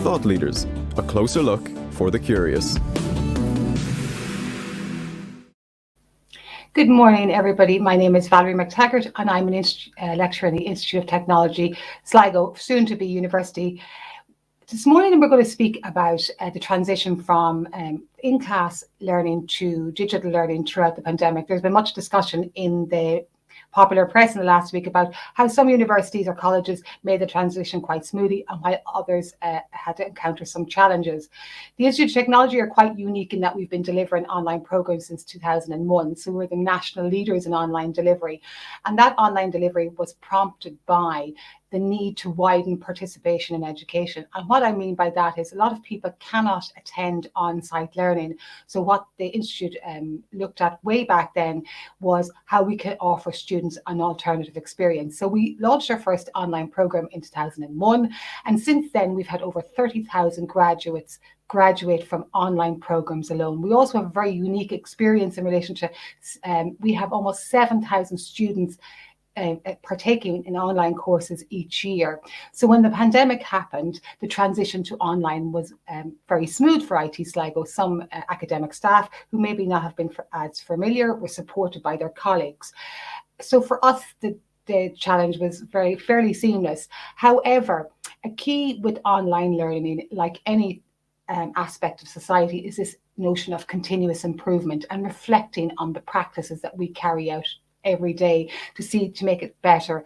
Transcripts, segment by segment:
thought leaders, a closer look for the curious. Good morning, everybody. My name is Valerie McTaggart, and I'm an lecturer in the Institute of Technology, Sligo, soon to be university. This morning, we're going to speak about the transition from in-class learning to digital learning throughout the pandemic. There's been much discussion in the popular press in the last week about how some universities or colleges made the transition quite smoothly and while others had to encounter some challenges. The Institute of Technology are quite unique in that we've been delivering online programs since 2001. So we're the national leaders in online delivery. And that online delivery was prompted by the need to widen participation in education. And what I mean by that is a lot of people cannot attend on-site learning. So what the Institute looked at way back then was how we could offer students an alternative experience. So we launched our first online program in 2001. And since then, we've had over 30,000 graduates graduate from online programs alone. We also have a very unique experience in relation to, we have almost 7,000 students partaking in online courses each year. So when the pandemic happened, the transition to online was very smooth for IT Sligo. Some academic staff who maybe not have been as familiar were supported by their colleagues. So for us, the challenge was fairly seamless. However, a key with online learning, like any aspect of society, is this notion of continuous improvement and reflecting on the practices that we carry out every day to make it better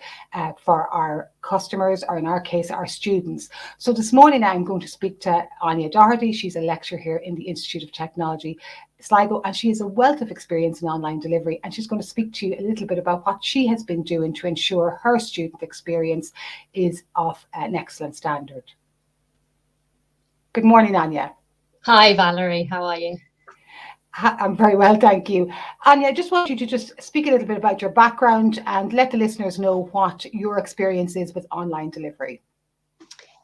for our customers, or in our case, our students. So this morning I'm going to speak to Áine Doherty. She's a lecturer here in the Institute of Technology, Sligo, and she has a wealth of experience in online delivery, and she's going to speak to you a little bit about what she has been doing to ensure her student experience is of an excellent standard. Good morning, Áine. Hi, Valerie. How are you? I'm very well, thank you. Áine, I just want you to just speak a little bit about your background and let the listeners know what your experience is with online delivery.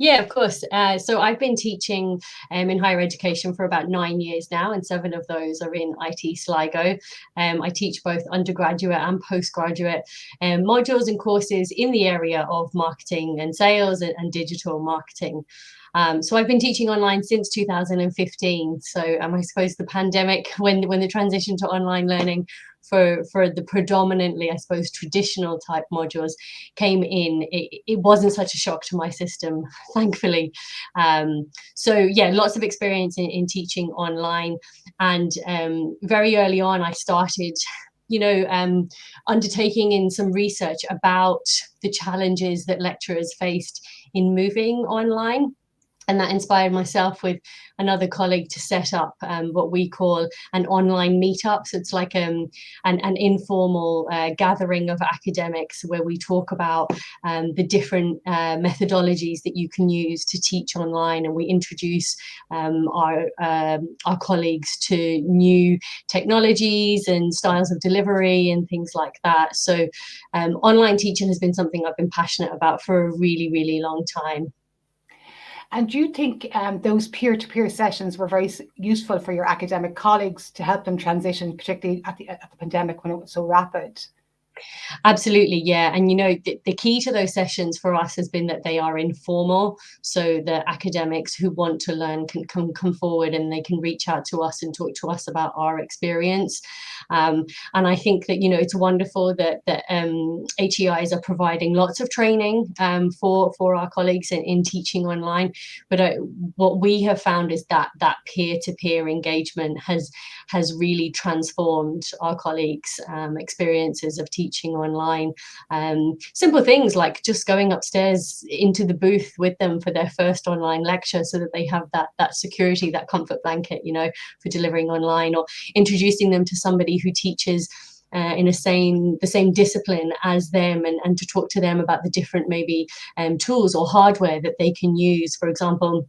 Yeah, of course. So I've been teaching in higher education for about 9 years now, and 7 of those are in IT Sligo. I teach both undergraduate and postgraduate modules and courses in the area of marketing and sales and digital marketing. So I've been teaching online since 2015. So I suppose the pandemic, when the transition to online learning for the predominantly, I suppose, traditional type modules came in, it wasn't such a shock to my system, thankfully. So yeah, lots of experience in teaching online. And very early on, I started undertaking in some research about the challenges that lecturers faced in moving online. And that inspired myself with another colleague to set up what we call an online meetup. So it's like an informal gathering of academics where we talk about the different methodologies that you can use to teach online, and we introduce our colleagues to new technologies and styles of delivery and things like that. So online teaching has been something I've been passionate about for a really, really long time. And do you think those peer-to-peer sessions were very useful for your academic colleagues to help them transition, particularly at the pandemic when it was so rapid? Absolutely, yeah. And the key to those sessions for us has been that they are informal, so the academics who want to learn can come forward and they can reach out to us and talk to us about our experience. And I think that it's wonderful that HEIs are providing lots of training for our colleagues in teaching online. But what we have found is that peer-to-peer engagement has really transformed our colleagues' experiences of teaching online. Simple things like just going upstairs into the booth with them for their first online lecture, so that they have that security, that comfort blanket, for delivering online, or introducing them to somebody who teaches in the same discipline as them, and to talk to them about the different maybe tools or hardware that they can use. For example,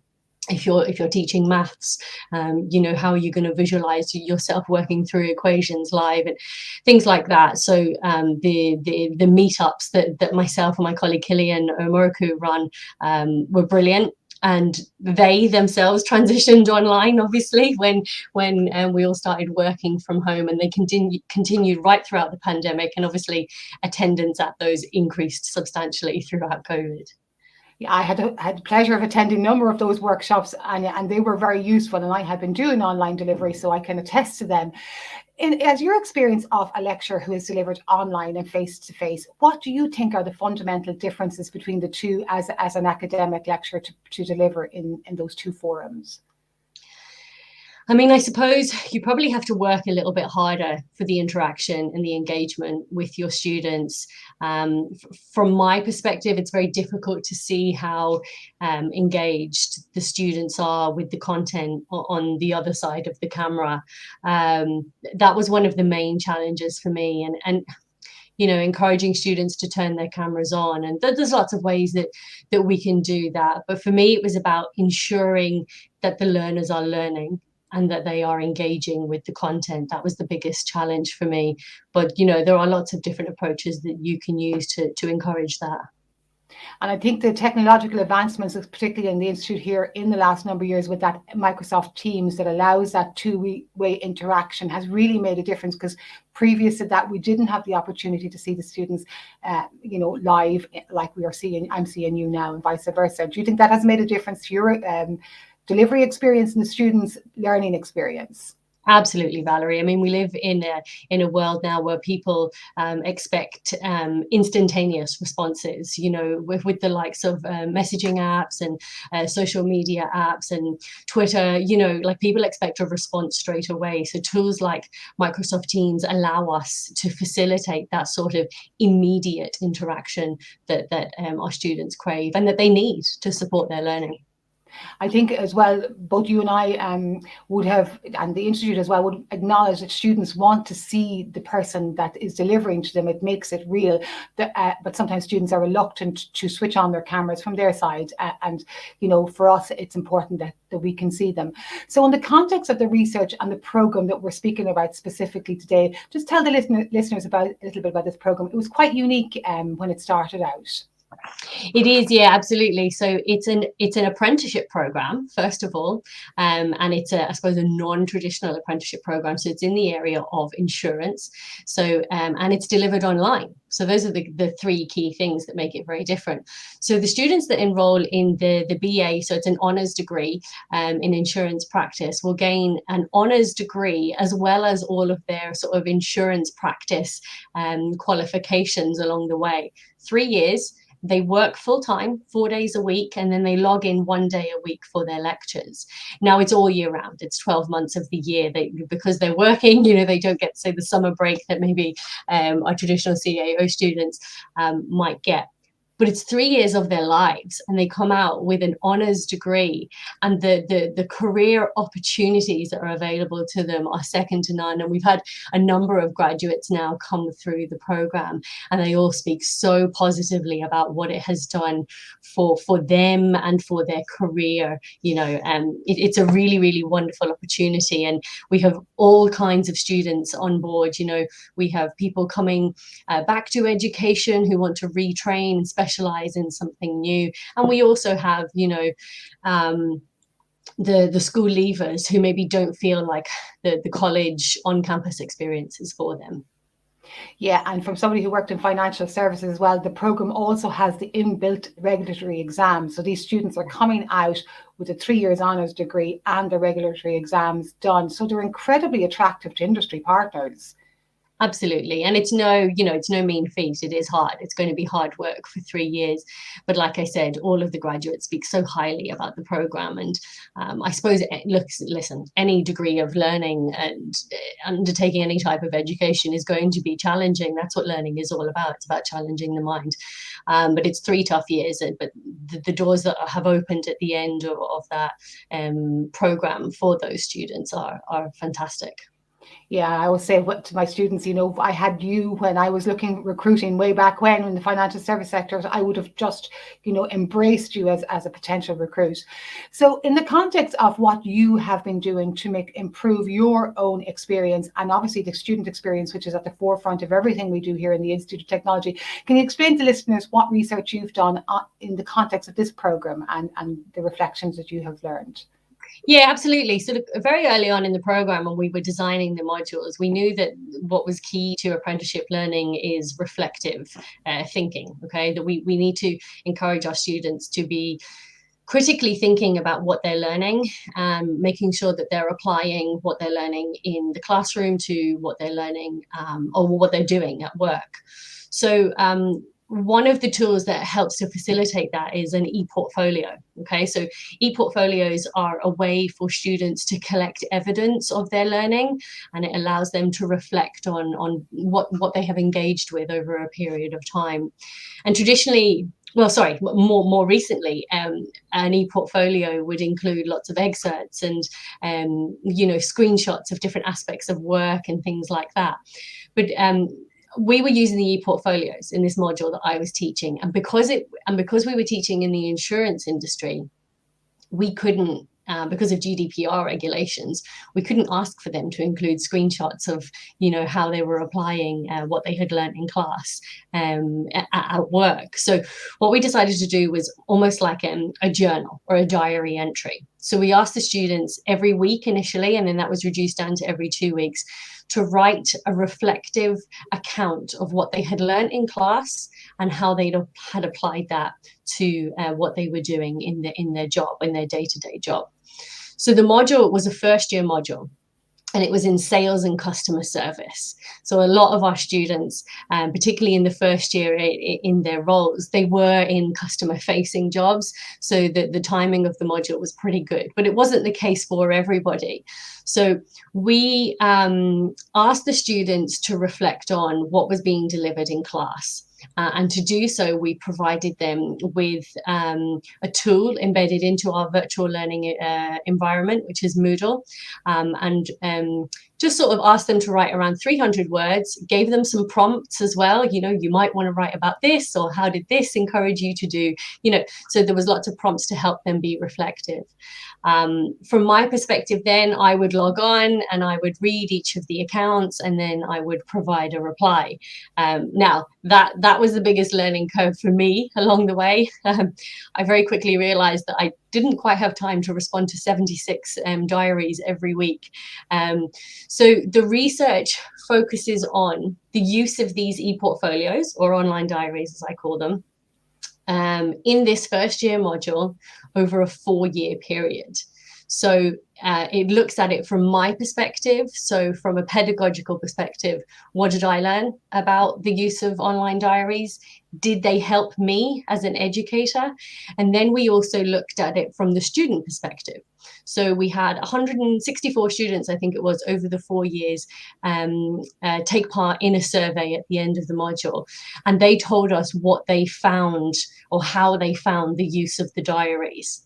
if you're teaching maths, how are you going to visualize yourself working through equations live and things like that. So the meetups that myself and my colleague Killian Omoroku run were brilliant. And they themselves transitioned online, obviously, when we all started working from home, and they continued right throughout the pandemic. And obviously attendance at those increased substantially throughout COVID. Yeah, I had the pleasure of attending a number of those workshops, and they were very useful. And I had been doing online delivery, so I can attest to them. As your experience of a lecturer who is delivered online and face to face, what do you think are the fundamental differences between the two as an academic lecturer to deliver in those two forums? I mean, I suppose you probably have to work a little bit harder for the interaction and the engagement with your students. From my perspective, it's very difficult to see how engaged the students are with the content on the other side of the camera. That was one of the main challenges for me, and encouraging students to turn their cameras on. And there's lots of ways that we can do that. But for me, it was about ensuring that the learners are learning and that they are engaging with the content. That was the biggest challenge for me. But, there are lots of different approaches that you can use to encourage that. And I think the technological advancements, particularly in the Institute here in the last number of years with that Microsoft Teams that allows that two-way interaction, has really made a difference, because previous to that, we didn't have the opportunity to see the students, live like I'm seeing you now, and vice versa. Do you think that has made a difference to your delivery experience and the students' learning experience? Absolutely, Valerie. I mean, we live in a world now where people expect instantaneous responses, with the likes of messaging apps and social media apps and Twitter, like people expect a response straight away. So tools like Microsoft Teams allow us to facilitate that sort of immediate interaction that our students crave and that they need to support their learning. I think as well, both you and I would have, and the Institute as well, would acknowledge that students want to see the person that is delivering to them. It makes it real. But sometimes students are reluctant to switch on their cameras from their side. And, for us, it's important that we can see them. So in the context of the research and the program that we're speaking about specifically today, just tell the listeners a little bit about this program. It was quite unique when it started out. It is, yeah, absolutely. So it's an apprenticeship program, first of all, and it's I suppose a non-traditional apprenticeship program. So it's in the area of insurance. So and it's delivered online. So those are the three key things that make it very different. So the students that enroll in the BA, so it's an honours degree in insurance practice, will gain an honours degree as well as all of their sort of insurance practice qualifications along the way. 3 years. They work full-time, 4 days a week, and then they log in 1 day a week for their lectures. Now, it's all year round. It's 12 months of the year. Because they're working, they don't get, say, the summer break that maybe our traditional CAO students might get. But it's 3 years of their lives, and they come out with an honours degree, and the career opportunities that are available to them are second to none. And we've had a number of graduates now come through the programme, and they all speak so positively about what it has done for them and for their career. It's a really, really wonderful opportunity, and we have all kinds of students on board. We have people coming back to education who want to retrain and specialize in something new, and we also have the school leavers who maybe don't feel like the college on-campus experience is for them. Yeah, and from somebody who worked in financial services as well, the program also has the inbuilt regulatory exams. So these students are coming out with a 3 years honours degree and the regulatory exams done. So they're incredibly attractive to industry partners. Absolutely. And it's no mean feat. It is hard. It's going to be hard work for 3 years. But like I said, all of the graduates speak so highly about the program. And I suppose, listen, any degree of learning and undertaking any type of education is going to be challenging. That's what learning is all about. It's about challenging the mind. But it's 3 tough years. But the doors that have opened at the end of that program for those students are fantastic. Yeah, I always say to my students, I had you when I was recruiting way back when in the financial service sector. I would have just, embraced you as a potential recruit. So in the context of what you have been doing to improve your own experience, and obviously the student experience, which is at the forefront of everything we do here in the Institute of Technology, can you explain to listeners what research you've done in the context of this program and the reflections that you have learned? Yeah, absolutely. So very early on in the program, when we were designing the modules, we knew that what was key to apprenticeship learning is reflective thinking. Okay, that we need to encourage our students to be critically thinking about what they're learning, making sure that they're applying what they're learning in the classroom to what they're learning or what they're doing at work. So one of the tools that helps to facilitate that is an e-portfolio. Okay, so e-portfolios are a way for students to collect evidence of their learning, and it allows them to reflect on what they have engaged with over a period of time. And traditionally, well, sorry, more recently, an e-portfolio would include lots of excerpts and, screenshots of different aspects of work and things like that. But we were using the e-portfolios in this module that I was teaching, and because we were teaching in the insurance industry, we couldn't, because of GDPR regulations, we couldn't ask for them to include screenshots of, how they were applying what they had learned in class at work. So what we decided to do was almost like a journal or a diary entry. So we asked the students every week initially, and then that was reduced down to every 2 weeks, to write a reflective account of what they had learned in class and how they had applied that to what they were doing in their job, in their day-to-day job. So the module was a first-year module, and it was in sales and customer service. So a lot of our students, particularly in the first year in their roles, they were in customer-facing jobs. So the timing of the module was pretty good, but it wasn't the case for everybody. So we asked the students to reflect on what was being delivered in class. And to do so, we provided them with a tool embedded into our virtual learning environment, which is Moodle, and just sort of asked them to write around 300 words, gave them some prompts as well. You might want to write about this, or how did this encourage you to do, so there was lots of prompts to help them be reflective. From my perspective, then I would log on and I would read each of the accounts, and then I would provide a reply. Now that was the biggest learning curve for me along the way. I very quickly realized that I didn't quite have time to respond to 76 diaries every week. So the research focuses on the use of these e-portfolios, or online diaries as I call them, in this first year module over a 4-year period. So it looks at it from my perspective. So from a pedagogical perspective, what did I learn about the use of online diaries? Did they help me as an educator? And then we also looked at it from the student perspective. So we had 164 students, I think it was, over the 4 years, take part in a survey at the end of the module. And they told us what they found, or how they found the use of the diaries.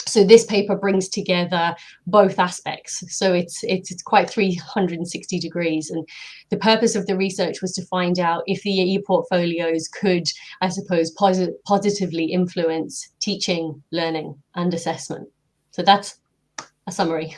So this paper brings together both aspects. So it's quite 360 degrees. And the purpose of the research was to find out if the e-portfolios could, I suppose, positively influence teaching, learning, and assessment. So that's a summary.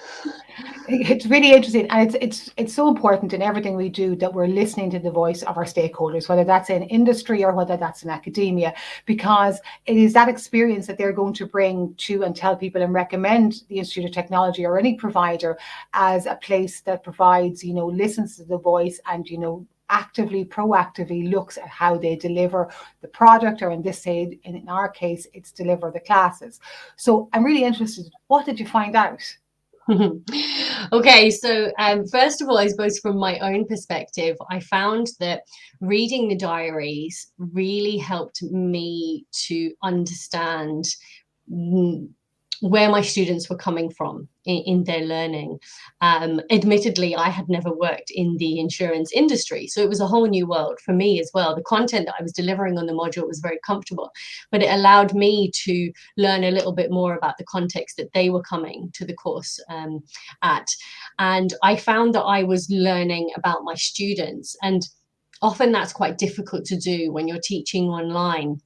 It's really interesting, and it's so important in everything we do that we're listening to the voice of our stakeholders, whether that's in industry or whether that's in academia, because it is that experience that they're going to bring to and tell people and recommend the Institute of Technology or any provider as a place that provides, listens to the voice and, proactively looks at how they deliver the product, or in our case, it's deliver the classes. So I'm really interested, what did you find out? Okay, so first of all, I suppose from my own perspective, I found that reading the diaries really helped me to understand where my students were coming from in their learning. Admittedly, I had never worked in the insurance industry, so it was a whole new world for me as well. The content that I was delivering on the module was very comfortable, but it allowed me to learn a little bit more about the context that they were coming to the course at. And I found that I was learning about my students, and often that's quite difficult to do when you're teaching online.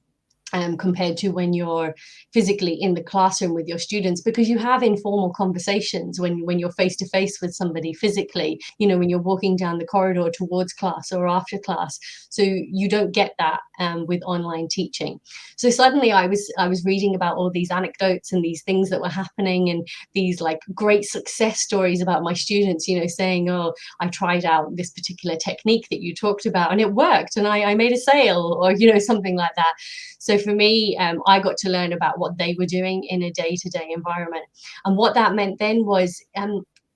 compared to when you're physically in the classroom with your students, because you have informal conversations when you're face to face with somebody physically, you know, when you're walking down the corridor towards class or after class. So you don't get that with online teaching. So suddenly I was reading about all these anecdotes and these things that were happening, and these like great success stories about my students, you know, saying, oh, I tried out this particular technique that you talked about and it worked, and I made a sale, or, you know, something like that. So for me, I got to learn about what they were doing in a day-to-day environment. And what that meant then was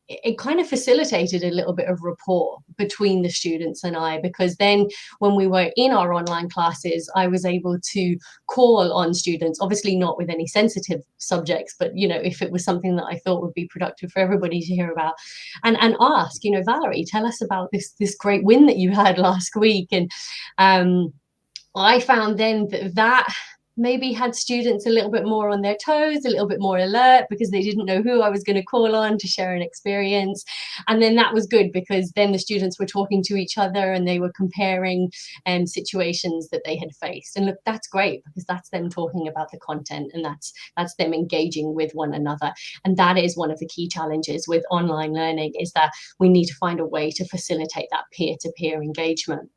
it kind of facilitated a little bit of rapport between the students and I, because then when we were in our online classes, I was able to call on students, obviously not with any sensitive subjects, but, you know, if it was something that I thought would be productive for everybody to hear about, and ask, you know, Valerie, tell us about this great win that you had last week. And I found then that maybe had students a little bit more on their toes, a little bit more alert, because they didn't know who I was going to call on to share an experience. And then that was good, because then the students were talking to each other and they were comparing situations that they had faced. And look, that's great, because that's them talking about the content, and that's them engaging with one another. And that is one of the key challenges with online learning, is that we need to find a way to facilitate that peer-to-peer engagement.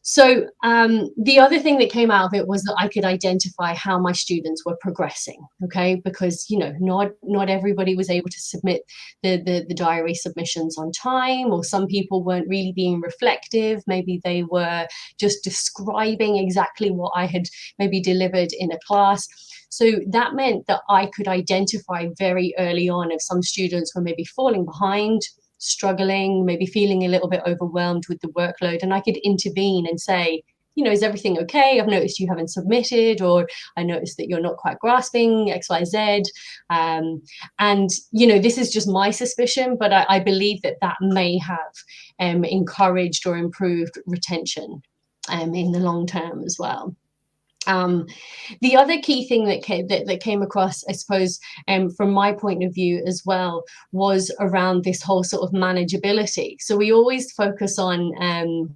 So the other thing that came out of it was that I could identify how my students were progressing, okay? Because, you know, not everybody was able to submit the diary submissions on time, or some people weren't really being reflective. Maybe they were just describing exactly what I had maybe delivered in a class. So that meant that I could identify very early on if some students were maybe falling behind, struggling, maybe feeling a little bit overwhelmed with the workload, and I could intervene and say, you know, is everything okay? I've noticed you haven't submitted, or I noticed that you're not quite grasping XYZ. And, you know, this is just my suspicion, but I believe that may have encouraged or improved retention in the long term as well. The other key thing that came across, I suppose, from my point of view as well, was around this whole sort of manageability. So we always focus on,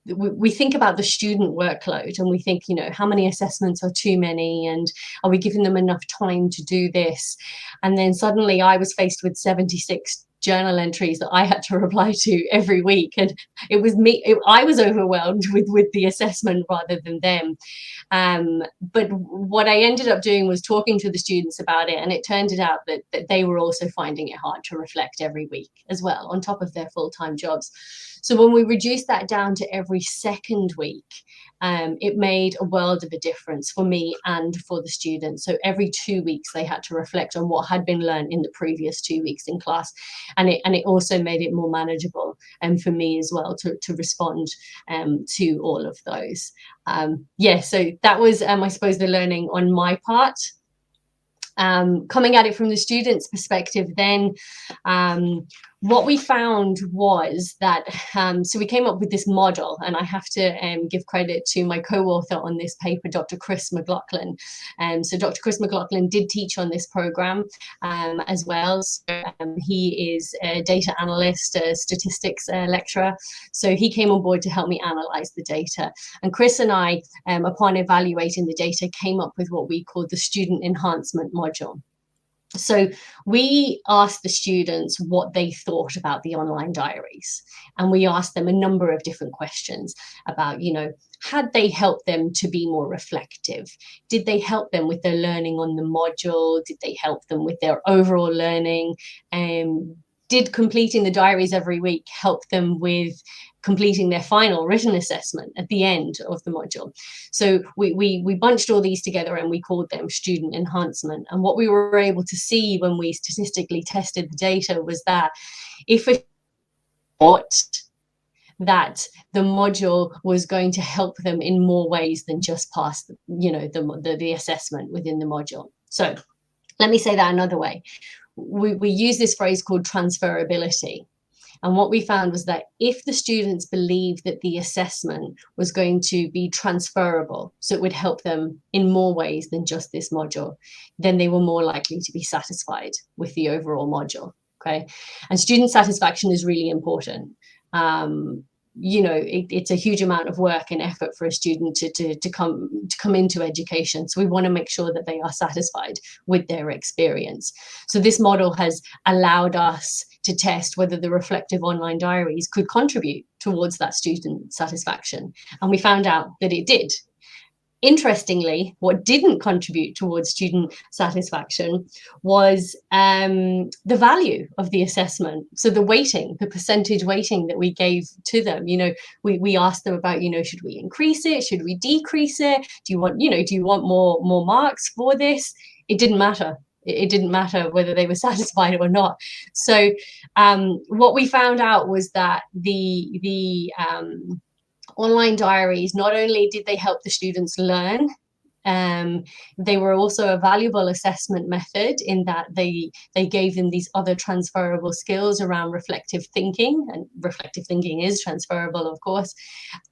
we think about the student workload, and we think, you know, how many assessments are too many, and are we giving them enough time to do this? And then suddenly I was faced with 76 journal entries that I had to reply to every week, and it was me. I was overwhelmed with the assessment rather than them. But what I ended up doing was talking to the students about it, and it turned out that they were also finding it hard to reflect every week as well, on top of their full-time jobs. So when we reduced that down to every second week, it made a world of a difference for me and for the students. So every 2 weeks they had to reflect on what had been learned in the previous 2 weeks in class, and it also made it more manageable for me as well to respond to all of those. Yeah, so that was I suppose the learning on my part. Coming at it from the students' perspective, then what we found was that, so we came up with this model, and I have to give credit to my co-author on this paper, Dr. Chris McLaughlin. So Dr. Chris McLaughlin did teach on this program as well. So, he is a data analyst, a statistics lecturer. So he came on board to help me analyze the data. And Chris and I, upon evaluating the data, came up with what we called the student enhancement module. So we asked the students what they thought about the online diaries, and we asked them a number of different questions about, you know, had they helped them to be more reflective? Did they help them with their learning on the module? Did they help them with their overall learning? Did completing the diaries every week help them with completing their final written assessment at the end of the module? So we bunched all these together, and we called them student enhancement. And what we were able to see when we statistically tested the data was that if a thought that the module was going to help them in more ways than just pass, you know, the assessment within the module. So let me say that another way. We use this phrase called transferability. And what we found was that if the students believed that the assessment was going to be transferable, so it would help them in more ways than just this module, then they were more likely to be satisfied with the overall module, okay? And student satisfaction is really important. it's a huge amount of work and effort for a student to come into education. So we want to make sure that they are satisfied with their experience. So this model has allowed us to test whether the reflective online diaries could contribute towards that student satisfaction. And we found out that it did. Interestingly, what didn't contribute towards student satisfaction was the value of the assessment. So the weighting, the percentage weighting that we gave to them, we asked them about, should we increase it? Should we decrease it? Do you want more marks for this? It didn't matter. It didn't matter whether they were satisfied or not. So what we found out was that the online diaries, not only did they help the students learn, they were also a valuable assessment method in that they gave them these other transferable skills around reflective thinking, and reflective thinking is transferable, of course,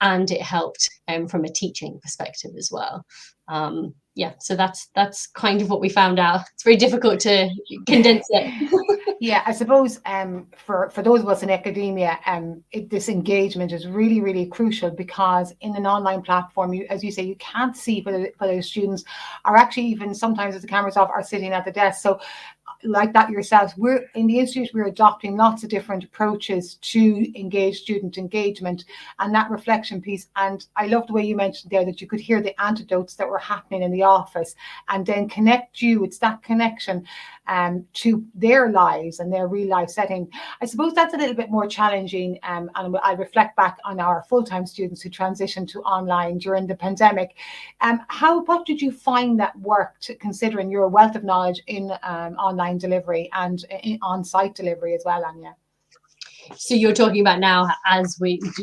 and it helped from a teaching perspective as well. So that's kind of what we found out. It's very difficult to condense it. Yeah, I suppose for those of us in academia, this engagement is really, really crucial, because in an online platform, as you say, you can't see whether students are actually, even sometimes as the camera's off, are sitting at the desk. So like that yourselves, we're in the Institute, we're adopting lots of different approaches to engage student engagement and that reflection piece. And I love the way you mentioned there that you could hear the anecdotes that were happening in the office and then connect you. It's that connection to their lives and their real life setting. I suppose that's a little bit more challenging, and I reflect back on our full-time students who transitioned to online during the pandemic. What did you find that worked, considering your wealth of knowledge in online delivery and in on-site delivery as well, Áine? So you're talking about now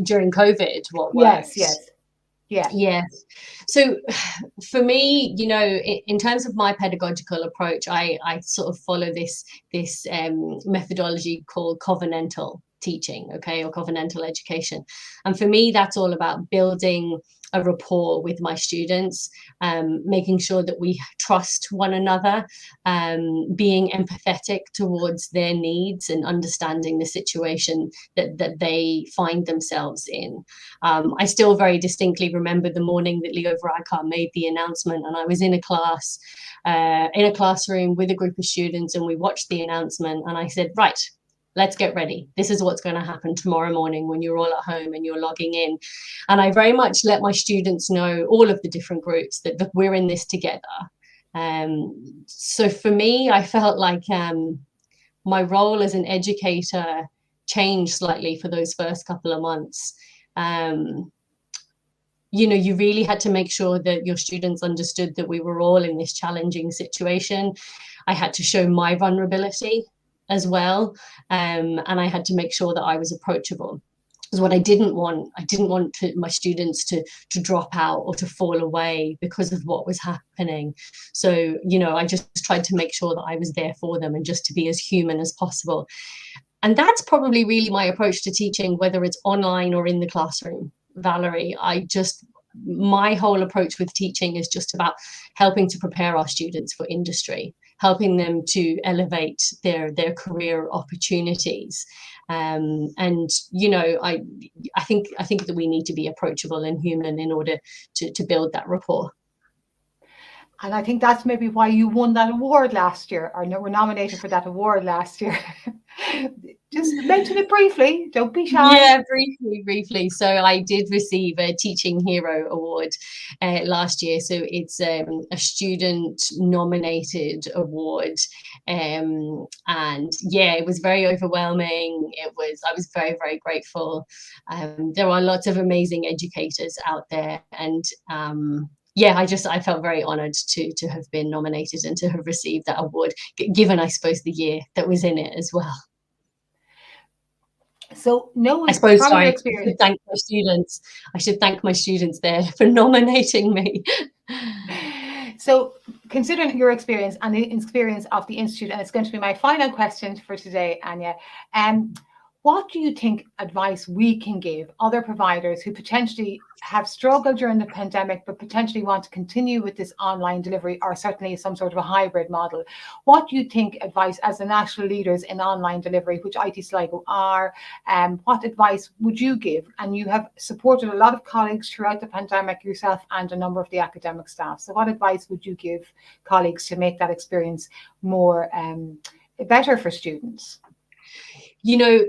during COVID, what worked? Yes. Yeah. Yes. So for me, in terms of my pedagogical approach, I sort of follow this methodology called covenantal teaching, or covenantal education. And for me, that's all about building a rapport with my students, making sure that we trust one another, being empathetic towards their needs and understanding the situation that they find themselves in. I still very distinctly remember the morning that Leo Varadkar made the announcement, and I was in a classroom with a group of students, and we watched the announcement, and I said, right, let's get ready. This is what's going to happen tomorrow morning when you're all at home and you're logging in. And I very much let my students know, all of the different groups, that we're in this together. So for me, I felt like my role as an educator changed slightly for those first couple of months. You really had to make sure that your students understood that we were all in this challenging situation. I had to show my vulnerability as well, and I had to make sure that I was approachable. Because what I didn't want my students to drop out or to fall away because of what was happening. So I just tried to make sure that I was there for them and just to be as human as possible. And that's probably really my approach to teaching, whether it's online or in the classroom, Valerie. My whole approach with teaching is just about helping to prepare our students for industry, helping them to elevate their career opportunities. I think that we need to be approachable and human in order to build that rapport. And I think that's maybe why you won that award last year, or were nominated for that award last year. Just mention it briefly, don't be shy. Yeah, briefly. So I did receive a Teaching Hero Award last year. So it's a student nominated award. And yeah, it was very overwhelming. I was very, very grateful. There are lots of amazing educators out there, and I felt very honoured to have been nominated and to have received that award, given, I suppose, the year that was in it as well. So I suppose, sorry, I should thank my students there for nominating me. So considering your experience and the experience of the Institute, and it's going to be my final question for today, Áine, What do you think advice we can give other providers who potentially have struggled during the pandemic, but potentially want to continue with this online delivery, or certainly some sort of a hybrid model? What do you think advice as the national leaders in online delivery, which IT Sligo are, what advice would you give? And you have supported a lot of colleagues throughout the pandemic yourself and a number of the academic staff. So what advice would you give colleagues to make that experience more better for students? You know,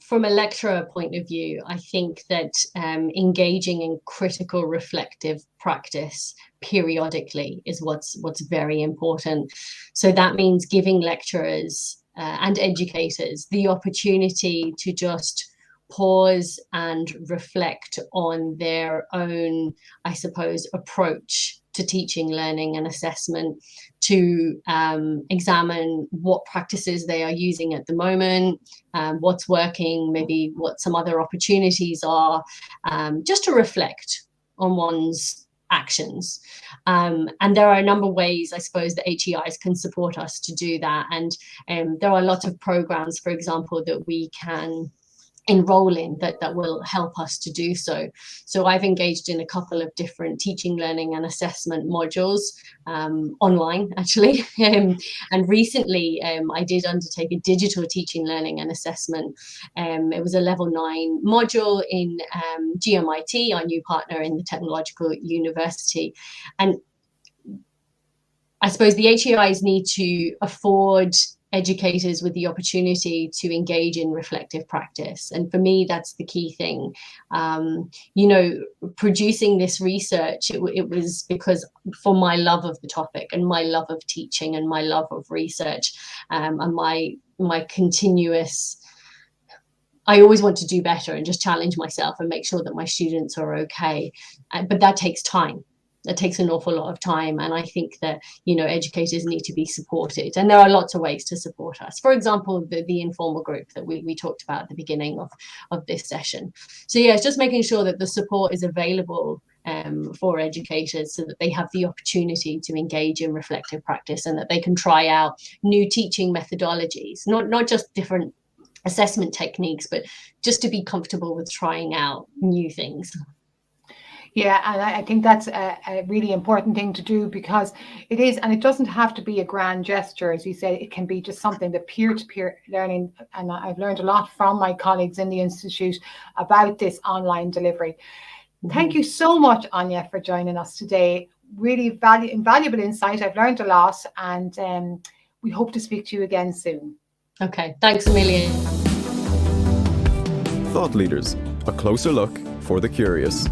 from a lecturer point of view, I think that engaging in critical reflective practice periodically is what's very important. So that means giving lecturers and educators the opportunity to just pause and reflect on their own, I suppose, approach to teaching, learning and assessment, to examine what practices they are using at the moment, what's working, maybe what some other opportunities are, just to reflect on one's actions. And there are a number of ways, I suppose, that HEIs can support us to do that. And there are lots of programs, for example, that we can enroll in that will help us to do so. So I've engaged in a couple of different teaching, learning and assessment modules online, actually. And recently I did undertake a digital teaching, learning and assessment. It was a level 9 module in GMIT, our new partner in the Technological University. And I suppose the HEIs need to afford educators with the opportunity to engage in reflective practice. And for me, that's the key thing. You know, producing this research, it was because for my love of the topic and my love of teaching and my love of research, and my continuous, I always want to do better and just challenge myself and make sure that my students are okay. But that takes time. It takes an awful lot of time. And I think that, you know, educators need to be supported. And there are lots of ways to support us. For example, the informal group that we talked about at the beginning of this session. So yeah, it's just making sure that the support is available for educators so that they have the opportunity to engage in reflective practice and that they can try out new teaching methodologies, not just different assessment techniques, but just to be comfortable with trying out new things. Yeah, and I think that's a really important thing to do, because it is, and it doesn't have to be a grand gesture, as you say. It can be just something that peer-to-peer learning, and I've learned a lot from my colleagues in the Institute about this online delivery. Mm-hmm. Thank you so much, Áine, for joining us today. Really invaluable insight. I've learned a lot, and we hope to speak to you again soon. Okay, thanks a million. Thought Leaders, a closer look for the curious.